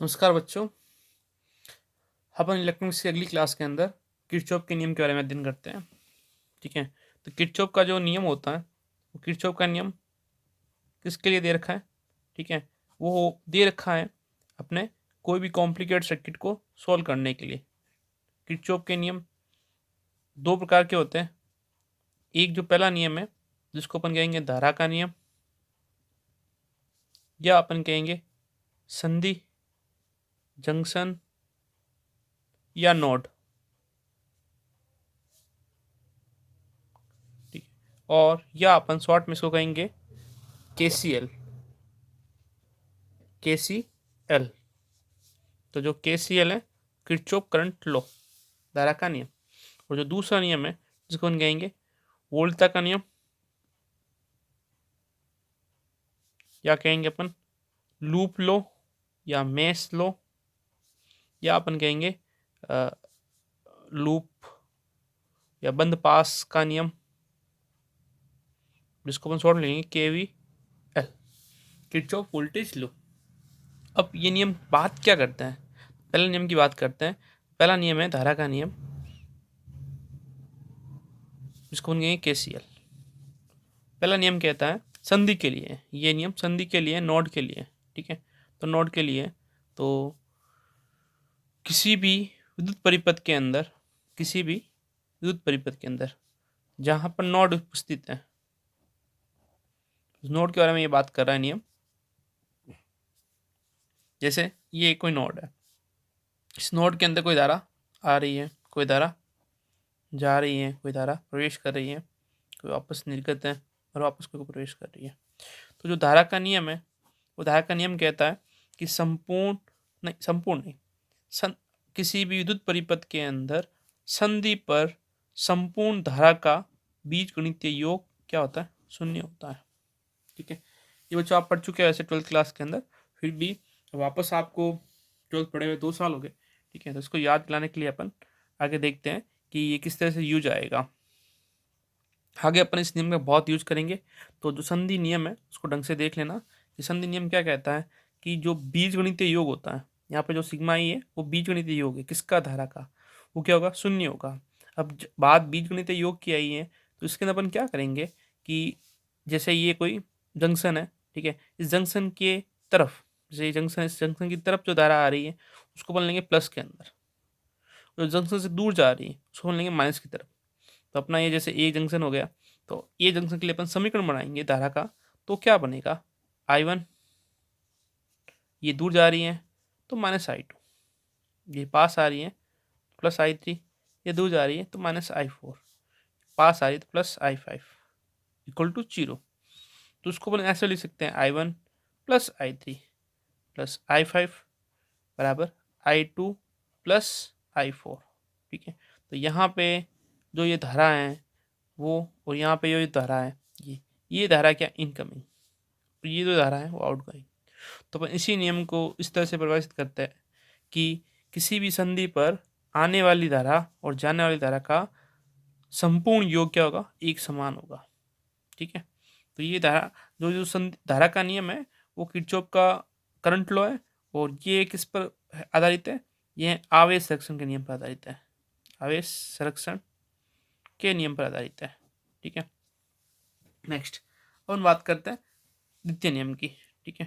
नमस्कार बच्चों। अपन इलेक्ट्रॉनिक्स की अगली क्लास के अंदर किरचॉफ के नियम के बारे में अध्ययन करते हैं। ठीक है, तो किरचॉफ का जो नियम होता है वो किरचॉफ का नियम किसके लिए दे रखा है? ठीक है, वो दे रखा है अपने कोई भी कॉम्प्लिकेटेड सर्किट को सॉल्व करने के लिए। किरचॉफ के नियम दो प्रकार के होते हैं। एक जो पहला नियम है जिसको अपन कहेंगे धारा का नियम, या अपन कहेंगे संधि, जंक्शन या नोड। ठीक है, और या अपन शॉर्ट में इसको कहेंगे केसीएल। केसीएल तो जो केसीएल है किरचॉफ करंट लॉ, धारा का नियम। और जो दूसरा नियम है जिसको हम कहेंगे वोल्टा का नियम, या कहेंगे अपन लूप लॉ या मेश लॉ, या अपन कहेंगे लूप या बंद पास का नियम, जिसको अपन शॉर्ट लेंगे केवीएल, किरचॉफ वोल्टेज लॉ। अब ये नियम बात क्या करते हैं? पहले नियम की बात करते हैं। पहला नियम है धारा का नियम, जिसको हम कहेंगे केसीएल। पहला नियम कहता है संधि के लिए, ये नियम संधि के लिए, नोड के लिए। ठीक है, तो नोड के लिए तो किसी भी विद्युत परिपथ के अंदर, किसी भी विद्युत परिपथ के अंदर जहां पर नोड उपस्थित है, उस नोड के बारे में ये बात कर रहा है नियम। जैसे ये कोई नोड है, इस नोड के अंदर कोई धारा आ रही है, कोई धारा जा रही है, कोई धारा प्रवेश कर रही है, कोई वापस निर्गत है और वापस कोई प्रवेश कर रही है। तो जो धारा का नियम है वो धारा का नियम कहता है कि संपूर्ण नहीं, किसी भी विद्युत परिपथ के अंदर संधि पर संपूर्ण धारा का बीजगणितीय योग क्या होता है? शून्य होता है। ठीक है, ये बच्चों आप पढ़ चुके हैं वैसे 12th क्लास के अंदर, फिर भी वापस आपको 12th पढ़े हुए 2 साल हो गए। ठीक है, तो इसको याद दिलाने के लिए अपन आगे देखते हैं कि ये किस तरह से यूज आएगा। आगे अपन इस नियम का बहुत यूज करेंगे। तो जो संधि नियम है उसको ढंग से देख लेना कि संधि नियम क्या कहता है कि जो बीजगणितीय योग होता है, यहाँ पे जो सिग्मा ई है वो बीजगणितीय योग है किसका? धारा का। वो क्या होगा? शून्य होगा। अब बात बीजगणितीय योग की आई है तो इसके अंदर अपन क्या करेंगे कि जैसे ये कोई जंक्शन है, ठीक है, इस जंक्शन के तरफ, जैसे ये जंक्शन, इस जंक्शन की तरफ जो धारा आ रही है उसको बोल लेंगे प्लस के अंदर, जो जंक्शन से दूर जा रही है उसको बोल लेंगे माइनस की तरफ। तो अपना ये जैसे ए जंक्शन हो गया, तो ए जंक्शन के लिए अपन समीकरण बनाएंगे धारा का। तो क्या बनेगा? I1, ये दूर जा रही है तो -I2, ये पास आ रही है +I3, ये दूर जा रही है तो -I4, पास आ रही है तो +I5 इक्वल टू 0। तो उसको अपन ऐसे लिख सकते हैं I1 + I3 + I5 बराबर I2 + I4। ठीक है, तो यहाँ पे जो ये धारा है वो, और यहाँ पे जो धारा है ये धारा क्या? इनकमिंग। तो ये जो धारा है वो आउटगोइंग। तो अपन इसी नियम को इस तरह से परिभाषित करते हैं कि किसी भी संधि पर आने वाली धारा और जाने वाली धारा का संपूर्ण योग क्या होगा? एक समान होगा। ठीक है, तो ये धारा जो जो धारा का नियम है वो किरचॉफ का करंट लॉ है, और ये किस पर आधारित है? ये आवेश संरक्षण के नियम पर आधारित है। आवेश संरक्षण के नियम पर आधारित है। ठीक है, नेक्स्ट अपन बात करते हैं द्वितीय नियम की। ठीक है,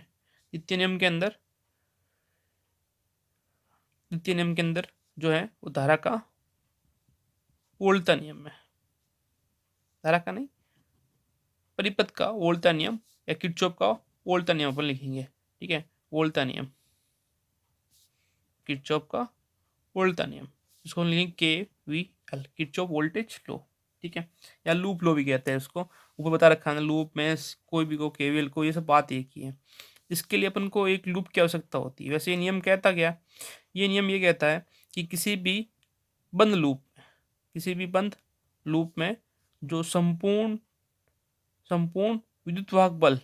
द्वितीय नियम के अंदर, द्वितीय नियम के अंदर जो है वो धारा का वोल्टा नियम है। धारा का नहीं, परिपथ का वोल्टा नियम या किरचॉफ का वोल्टा नियम अपन लिखेंगे। ठीक है, वोल्टा नियम, किरचॉफ का वोल्टा नियम, इसको लिखेंगे KVL, किरचॉफ वोल्टेज लॉ। ठीक है, या लूप लॉ भी कहते हैं उसको, ऊपर बता रखा है ना, लूप में कोई भी को, KVL को, ये सब बात एक ही है। इसके लिए अपन को एक लूप की आवश्यकता होती है। वैसे ये नियम कहता क्या? ये नियम ये कहता है कि किसी भी बंद लूप, किसी भी बंद लूप में जो संपूर्ण संपूर्ण विद्युत वाहक बल,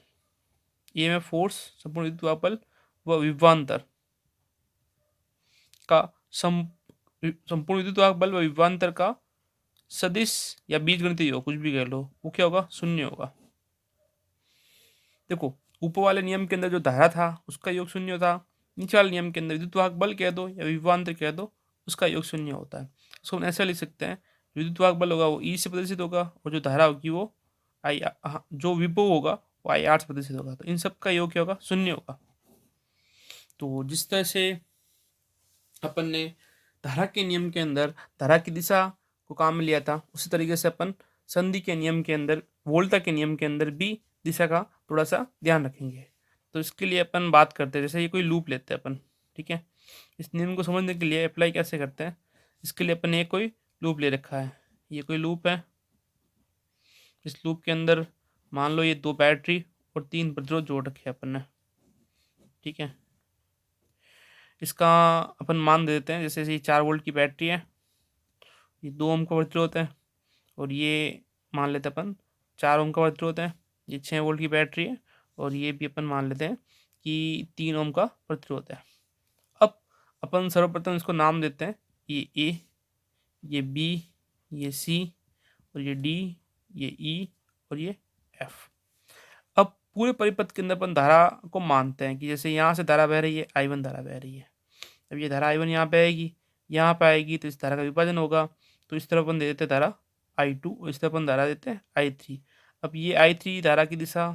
ये में फोर्स, संपूर्ण विद्युत वाहक बल व विभवांतर का संपूर्ण विद्युत वाहक बल व विभवांतर का सदिश या बीजगणितीय योग, कुछ भी कह लो, वो क्या होगा? शून्य होगा। देखो, ऊपर वाले नियम के अंदर जो धारा था उसका योग शून्य था, नीचे वाले नियम के अंदर विद्युत वाहक बल कह दो या विभवांतर कह दो, उसका योग शून्य होता है। उसको हम ऐसा लिख सकते हैं, विद्युत वाहक बल होगा वो ई से प्रदर्शित होगा और जो धारा होगी वो आई, जो विभव होगा वो आई आर से प्रदर्शित होगा। तो इन सब का योग क्या होगा, शून्य होगा। तो जिस तरह से अपन ने धारा के नियम के अंदर धारा की दिशा को काम में लिया था, उसी तरीके से अपन संधि के नियम के अंदर, वोल्टा के नियम के अंदर भी दिशा का थोड़ा सा ध्यान रखेंगे। तो इसके लिए अपन बात करते हैं, जैसे ये कोई लूप लेते हैं अपन, ठीक है। इस नियम को समझने के लिए अप्लाई कैसे करते हैं, इसके लिए अपन ने कोई लूप ले रखा है, ये कोई लूप है। इस लूप के अंदर मान लो ये 2 बैटरी और 3 प्रतिरोध जोड़ रखे हैं अपन ने, ठीक है। इसका अपन मान दे देते हैं, जैसे ये 4 वोल्ट की बैटरी है, ये 2 ओम का प्रतिरोध है, और ये मान लेते हैं अपन 4 ओम का प्रतिरोध है। ये 6 वोल्ट की बैटरी है, और ये भी अपन मान लेते हैं कि 3 ओम का प्रतिरोध है। अब अपन सर्वप्रथम इसको नाम देते हैं, ये ए, ये बी, ये सी, और ये डी, ये ई, और ये एफ। अब पूरे परिपथ के अंदर अपन धारा को मानते हैं कि जैसे यहाँ से धारा बह रही है, I1 धारा बह रही है। अब ये धारा I1 यहाँ पे आएगी, यहाँ पे आएगी, तो इस धारा का विभाजन होगा। तो इस तरफ अपन दे देते हैं धारा I2 और इस तरफ अपन धारा देते हैं I3। अब ये I3 धारा की दिशा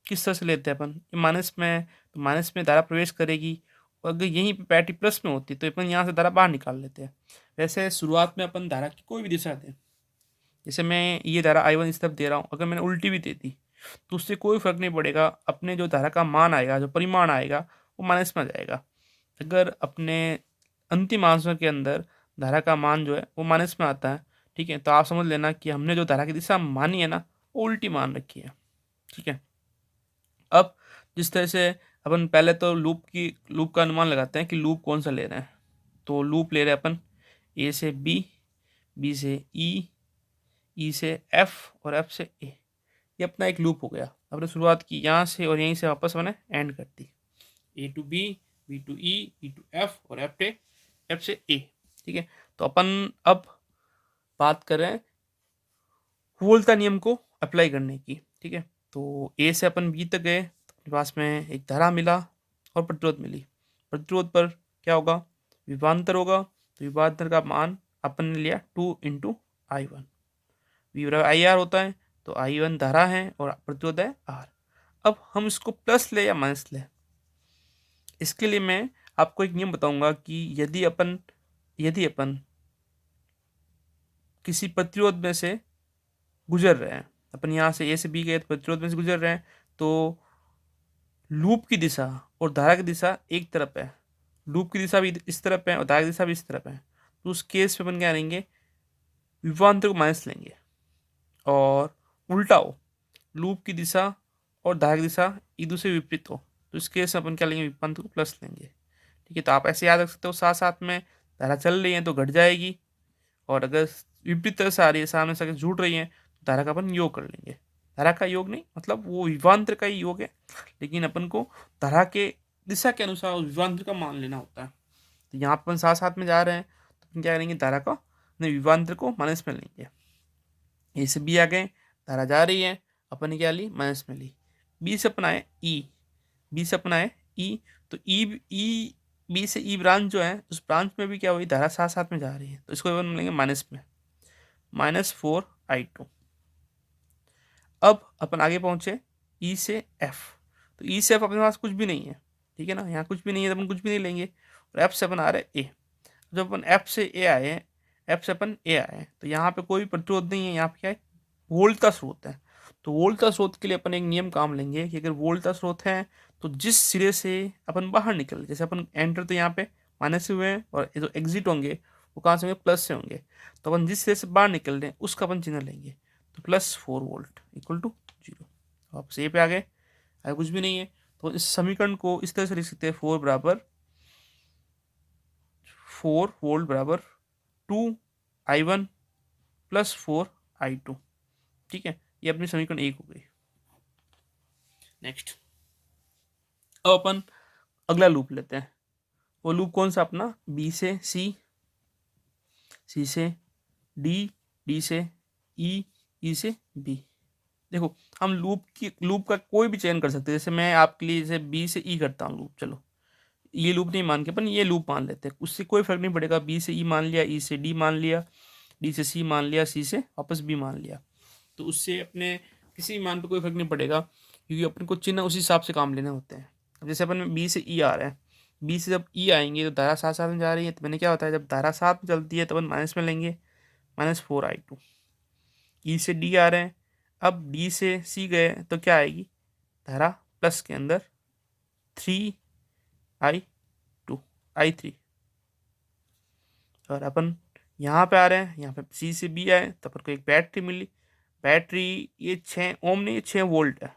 किस तरह से लेते हैं अपन, ये माइनस में है तो माइनस में धारा प्रवेश करेगी, और अगर यहीं पे बैटरी प्लस में होती तो अपन यहाँ से धारा बाहर निकाल लेते हैं। वैसे शुरुआत में अपन धारा की कोई भी दिशा दें, जैसे मैं ये धारा I1 इस तरफ दे रहा हूँ, अगर मैंने उल्टी भी दे दी तो उससे कोई फर्क नहीं पड़ेगा, अपने जो धारा का मान आएगा, जो परिमाण आएगा, वो माइनस में आ जाएगा। अगर अपने अंतिम आंसर के अंदर धारा का मान जो है वो माइनस में आता है, ठीक है, तो आप समझ लेना कि हमने जो धारा की दिशा मानी है ना, वो उल्टी मान रखी है, ठीक है। अब जिस तरह से अपन पहले तो लूप का अनुमान लगाते हैं कि लूप कौन सा ले रहे हैं। तो लूप ले रहे हैं अपन ए से बी, बी से ई से एफ, और एफ से ए। ये अपना एक लूप हो गया। अपने शुरुआत की यहाँ से और यहीं से वापस मैंने एंड कर दी, A to B to E to F, और एफ से ए, ठीक है। तो अपन अब बात कर रहे हैं वोल्टा नियम को अप्लाई करने की, ठीक है। तो ए से अपन बी तक गए, तो अपने पास में एक धारा मिला और प्रतिरोध मिली। प्रतिरोध पर क्या होगा, विभवांतर होगा। तो विभवांतर का मान अपन ने लिया 2 × I1, वी बराबर IR होता है, तो I1 धारा है और प्रतिरोध है R। अब हम इसको प्लस ले या माइनस ले, इसके लिए मैं आपको एक नियम बताऊंगा कि यदि अपन किसी प्रतिरोध में से गुजर रहे हैं, अपन यहाँ से ए से बी गए तो प्रतिरोध में से गुजर रहे हैं, तो लूप की दिशा और धारा की दिशा एक तरफ है, लूप की दिशा भी इस तरफ है और धारा की दिशा भी इस तरफ है। तो उस केस में अपन क्या करेंगे, विभवांतर को माइनस लेंगे, और उल्टा हो, लूप की दिशा और धारा की दिशा एक दूसरे विपरीत हो, तो इस केस में अपन क्या लेंगे, विभवांतर को प्लस लेंगे, ठीक है। तो आप ऐसे याद रख सकते हो, साथ साथ में धारा चल रही है तो घट जाएगी, और अगर विपरीत तरह से आ रही है, सामने से जुड़ रही है, तो धारा का अपन योग कर लेंगे। धारा का योग नहीं, मतलब वो विभवांतर का ही योग है, लेकिन अपन को धारा के दिशा के अनुसार उस विभवांतर का मान लेना होता है। तो यहाँ अपन साथ साथ में जा रहे हैं, तो अपन क्या करेंगे, धारा का विभवांतर को माइनस में लेंगे। ए से बी आ गए, धारा जा रही है, अपन ने क्या ली, माइनस में ली। बी से अपन आए ई, तो ई बी से ई ब्रांच जो है, उस ब्रांच में भी क्या हुई, धारा साथ साथ में जा रही है, तो इसको अपन लेंगे माइनस में, -4I2। अब अपन आगे पहुंचे ई से एफ, तो ई से एफ अपने पास कुछ भी नहीं है, ठीक है ना, यहाँ कुछ भी नहीं है, तो अपन कुछ भी नहीं लेंगे, और एफ से अपन आ रहे ए। जब अपन एफ से अपन ए आए, तो यहाँ पे कोई प्रतिरोध नहीं है, यहाँ पे क्या है, वोल्ट का स्रोत है। तो वोल्ट का स्रोत के लिए अपन एक नियम काम लेंगे कि अगर वोल्ट का स्रोत है तो जिस सिरे से अपन बाहर निकल, जैसे अपन एंटर तो यहाँ पे माइनस से हुए हैं, और जो एग्जिट होंगे वो कहाँ से होंगे, प्लस से होंगे। तो अपन जिस सिरे से बाहर निकल रहे हैं उसका अपन चिन्ह लेंगे, तो +4 वोल्ट = 0। वापस ए पे आ गए, आगे कुछ भी नहीं है, तो इस समीकरण को इस तरह से लिख सकते हैं, 4 वोल्ट बराबर 2I1 + 4I2, ठीक है। ये अपनी समीकरण 1 हो गई। नेक्स्ट, अब अपन अगला लूप लेते हैं। वो लूप कौन सा अपना, बी से सी, सी से डी, डी से ई, ई से बी। देखो हम लूप का कोई भी चयन कर सकते हैं, जैसे मैं आपके लिए जैसे बी से ई करता हूँ लूप, चलो ये लूप नहीं मान के अपन ये लूप मान लेते हैं, उससे कोई फर्क नहीं पड़ेगा। बी से ई मान लिया, ई से डी मान लिया, डी से सी मान लिया, सी से वापस बी मान लिया, तो उससे अपने किसी भी मान पे कोई फर्क नहीं पड़ेगा, क्योंकि अपन को चिन्ह उस हिसाब से काम लेने होते हैं। अब जैसे अपन में बी से ई आ रहा है, बी से जब ई आएंगे तो धारा साथ साथ में जा रही है, तो मैंने क्या बताया, जब धारा साथ में चलती है तो अपन माइनस में लेंगे, -4i2। ई से डी आ रहे हैं, अब डी से सी गए तो क्या आएगी, धारा प्लस के अंदर 3i2, i3। और अपन यहाँ पे आ रहे हैं, यहाँ पे सी से बी आए तो अपन को एक बैटरी मिली, बैटरी ये 6 ओम नहीं, 6 वोल्ट है,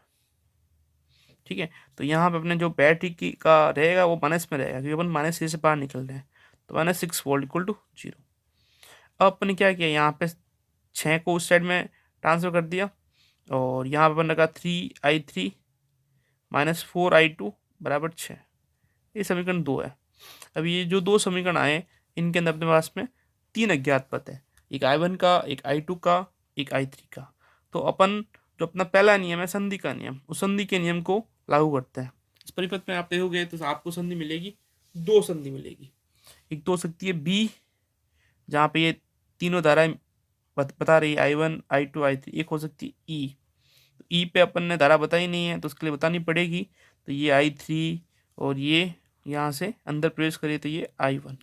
ठीक है। तो यहाँ पे अपने जो बैटरी की का रहेगा वो माइनस में रहेगा, क्योंकि अपन माइनस से बाहर निकल रहे हैं, तो -6 वोल्ट इक्वल टू 0। अब अपन ने क्या किया, यहाँ पे 6 को उस साइड में ट्रांसफर कर दिया, और यहाँ पे अपन लगा 3i3 -4i2 बराबर 6। ये समीकरण 2 है। अब ये जो दो समीकरण आए, इनके अंदर अपने पास में 3 अज्ञात पद है, एक i1 का, एक i2 का, एक i3 का। तो अपन जो अपना पहला नियम है संधि का नियम, उस संधि के नियम को लागू करते हैं। इस परिपथ में आप देखोगे तो आपको संधि मिलेगी, 2 संधि मिलेगी। एक तो हो सकती है बी, जहाँ पे ये तीनों धाराएं बता रही है, i1 i2 i3। एक हो सकती है ई, तो ई पे अपन ने धारा बताई नहीं है तो उसके लिए बतानी पड़ेगी, तो ये i3 और ये यहाँ से अंदर प्रवेश करिए तो ये i1।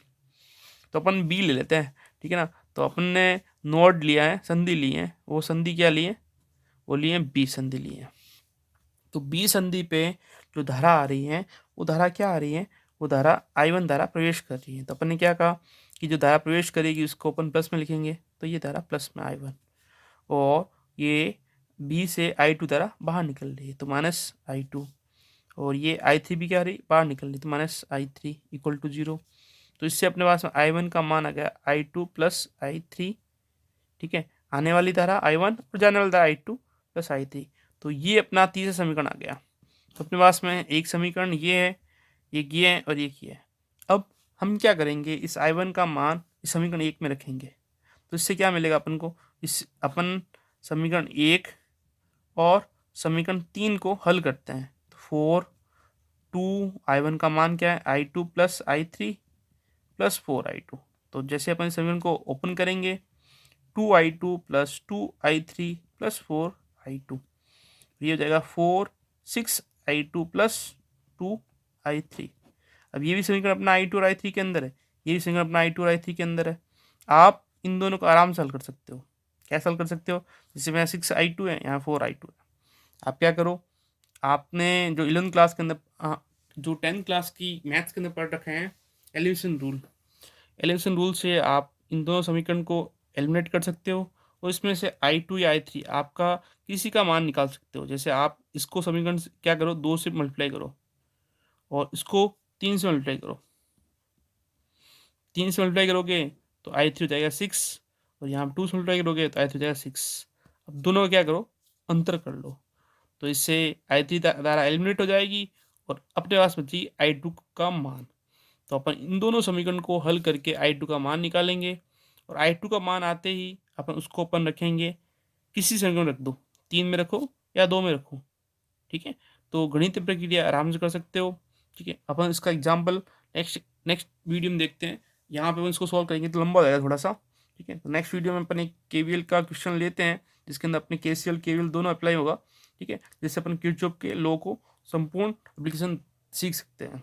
तो अपन बी ले लेते हैं, ठीक है ना। तो अपन ने नोड लिया है, संधि ली है, वो संधि क्या लिए, वो लिए बी संधि लिए। तो बी संधि पे जो धारा आ रही है, वो धारा क्या आ रही है, वो धारा i1 धारा प्रवेश कर रही है। तो अपन ने क्या कहा कि जो धारा प्रवेश करेगी उसको अपन प्लस में लिखेंगे, तो ये धारा प्लस में i1, और ये बी से i2 धारा बाहर निकल रही है तो -i2, और ये i3 भी क्या रही, बाहर निकल रही, तो -i3 इक्वल टू 0। तो इससे अपने पास में i1 का मान आ गया i2 प्लस i3, ठीक है। आने वाली धारा i1 और जाने वाली धारा i2 प्लस i3। तो ये अपना तीसरा समीकरण आ गया। तो अपने पास में एक समीकरण ये है, एक ये है और एक ये है। अब हम क्या करेंगे, इस i1 का मान इस समीकरण 1 में रखेंगे, तो इससे क्या मिलेगा अपन को, इस अपन समीकरण 1 और समीकरण 3 को हल करते हैं, तो 4 2 i1 का मान क्या है, i2 plus i3 plus 4i2। तो जैसे अपन इस समीकरण को ओपन करेंगे, 2i2 plus 2i3 plus 4i2, ये हो जाएगा 6i2 प्लस 2i3। अब ये भी समीकरण अपना i2 और i3 के अंदर है, ये भी समीकरण अपना i2 और i3 के अंदर है। आप इन दोनों को आराम से हल कर सकते हो। कैसे हल कर सकते हो, जैसे यहाँ 6i2 है, यहाँ 4i2 है। आप क्या करो, आपने जो 11th क्लास के अंदर जो 10th क्लास की मैथ्स के अंदर पढ़ रखे हैं एलिमिनेशन रूल, एलिमिनेशन रूल से आप इन दोनों समीकरण को एलिमिनेट कर सकते हो, और इसमें से i2 या i3 आपका किसी का मान निकाल सकते हो। जैसे आप इसको समीकरण क्या करो, 2 से मल्टीप्लाई करो, और इसको 3 से मल्टीप्लाई करो। 3 से मल्टीप्लाई करोगे तो i3 हो जाएगा 6, और यहाँ 2 से मल्टीप्लाई करोगे तो i3 हो जाएगा 6। अब दोनों का क्या करो, अंतर कर लो, तो इससे i3 धारा एलिमिनेट हो जाएगी, और अपने पास बची i2 का मान। तो अपन इन दोनों समीकरण को हल करके i2 का मान निकालेंगे, और i2 का मान आते ही अपन उसको अपन रखेंगे, किसी समीकरण रख दो, 3 में रखो या 2 में रखो, ठीक है। तो गणित प्रक्रिया आराम से कर सकते हो, ठीक है। अपन इसका एग्जाम्पल नेक्स्ट नेक्स्ट वीडियो में देखते हैं। यहाँ पे अपन इसको सॉल्व करेंगे तो लंबा हो जाएगा थोड़ा सा, ठीक है। तो नेक्स्ट वीडियो में अपन एक केवीएल का क्वेश्चन लेते हैं, जिसके अंदर अपने केसीएल केवीएल दोनों अप्लाई होगा, ठीक है, जिससे अपन किरचॉफ के लॉ को संपूर्ण एप्लीकेशन सीख सकते हैं।